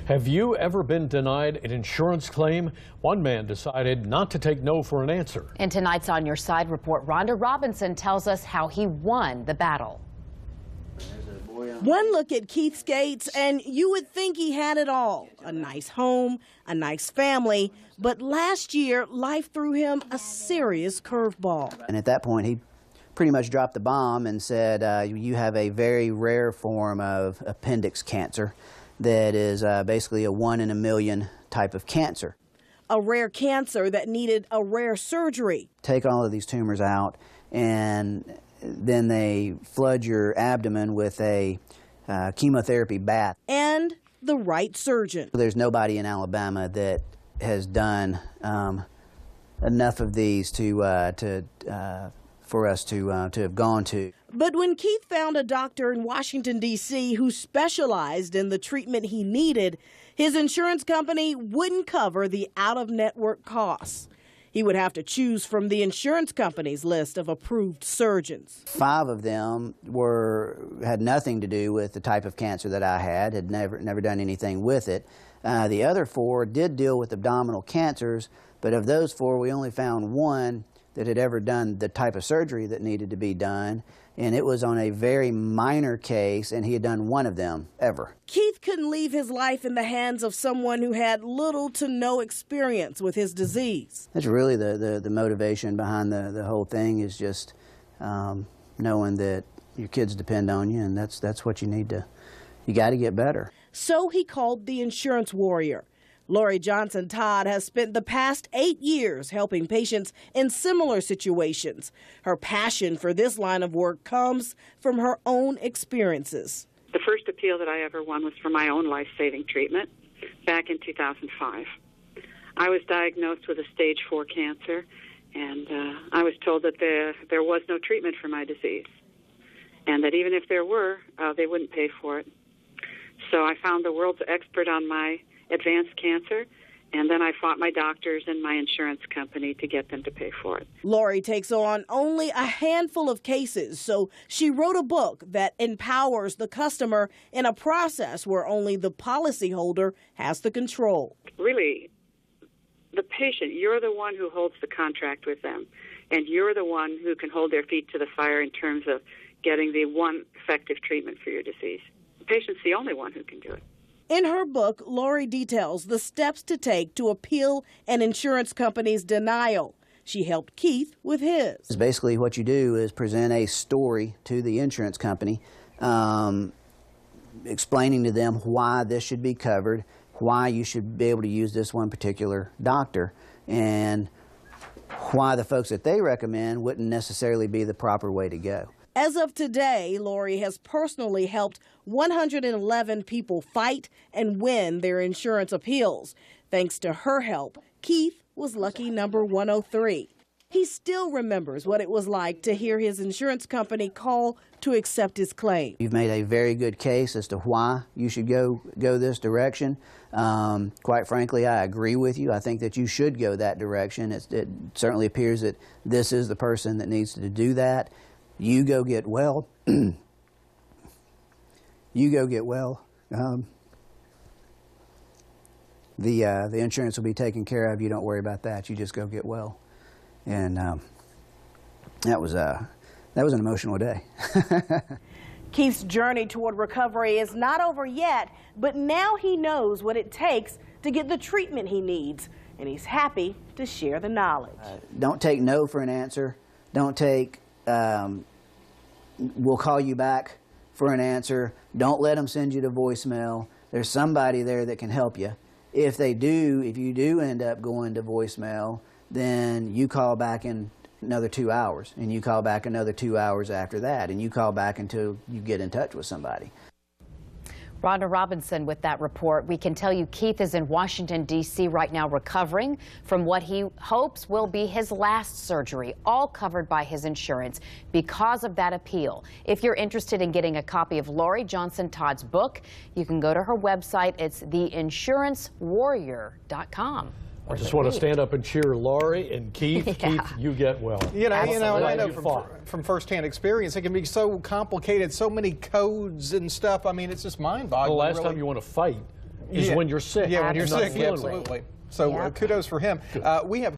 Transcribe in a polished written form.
Have you ever been denied an insurance claim? One man decided not to take no for an answer. In tonight's On Your Side report, Rhonda Robinson tells us how he won the battle. One look at Keith's Gates and you would think he had it all. A nice home, a nice family, but last year life threw him a serious curveball. And at that point he pretty much dropped the bomb and said, you have a very rare form of appendix cancer that is basically a 1 in a million type of cancer. A rare cancer that needed a rare surgery. Take all of these tumors out and then they flood your abdomen with a chemotherapy bath. And the right surgeon. There's nobody in Alabama that has done enough of these for us to have gone to. But when Keith found a doctor in Washington, D.C. who specialized in the treatment he needed, his insurance company wouldn't cover the out-of-network costs. He would have to choose from the insurance company's list of approved surgeons. 5 of them had nothing to do with the type of cancer that I had never done anything with it. The other 4 did deal with abdominal cancers, but of those 4, we only found 1 that had ever done the type of surgery that needed to be done, and it was on a very minor case, and he had done 1 of them ever. Keith couldn't leave his life in the hands of someone who had little to no experience with his disease. That's really the motivation behind the whole thing, is just knowing that your kids depend on you, and that's what you need to, you got to get better. So he called the insurance warrior. Laurie Johnson-Todd has spent the past 8 years helping patients in similar situations. Her passion for this line of work comes from her own experiences. The first appeal that I ever won was for my own life-saving treatment back in 2005. I was diagnosed with a stage 4 cancer, and I was told that there was no treatment for my disease, and that even if there were, they wouldn't pay for it. So I found the world's expert on my advanced cancer, and then I fought my doctors and my insurance company to get them to pay for it. Laurie takes on only a handful of cases, so she wrote a book that empowers the customer in a process where only the policyholder has the control. Really, the patient, you're the one who holds the contract with them, and you're the one who can hold their feet to the fire in terms of getting the one effective treatment for your disease. The patient's the only one who can do it. In her book, Laurie details the steps to take to appeal an insurance company's denial. She helped Keith with his. Basically what you do is present a story to the insurance company, explaining to them why this should be covered, why you should be able to use this one particular doctor, and why the folks that they recommend wouldn't necessarily be the proper way to go. As of today, Laurie has personally helped 111 people fight and win their insurance appeals. Thanks to her help, Keith was lucky number 103. He still remembers what it was like to hear his insurance company call to accept his claim. You've made a very good case as to why you should go this direction. Quite frankly, I agree with you. I think that you should go that direction. It certainly appears that this is the person that needs to do that. You go get well. You go get well. The insurance will be taken care of. You don't worry about that. You just go get well. And that was an emotional day. Keith's journey toward recovery is not over yet, but now he knows what it takes to get the treatment he needs, and he's happy to share the knowledge. Don't take no for an answer. Don't take we'll call you back for an answer. Don't let them send you to voicemail. There's somebody there that can help you. If you do end up going to voicemail, then you call back in another 2 hours, and you call back another 2 hours after that, and you call back until you get in touch with somebody. Rhonda Robinson with that report. We can tell you Keith is in Washington, D.C. right now recovering from what he hopes will be his last surgery, all covered by his insurance because of that appeal. If you're interested in getting a copy of Laurie Johnson-Todd's book, you can go to her website. It's theinsurancewwarrior.com. I just want to stand up and cheer Laurie and Keith. Yeah. Keith, you get well. I know from firsthand experience, it can be so complicated, so many codes and stuff. I mean, it's just mind-boggling. The last time you want to fight is when you're sick. Yeah, when you're not sick, feeling well. absolutely. So Yep. kudos for him. We have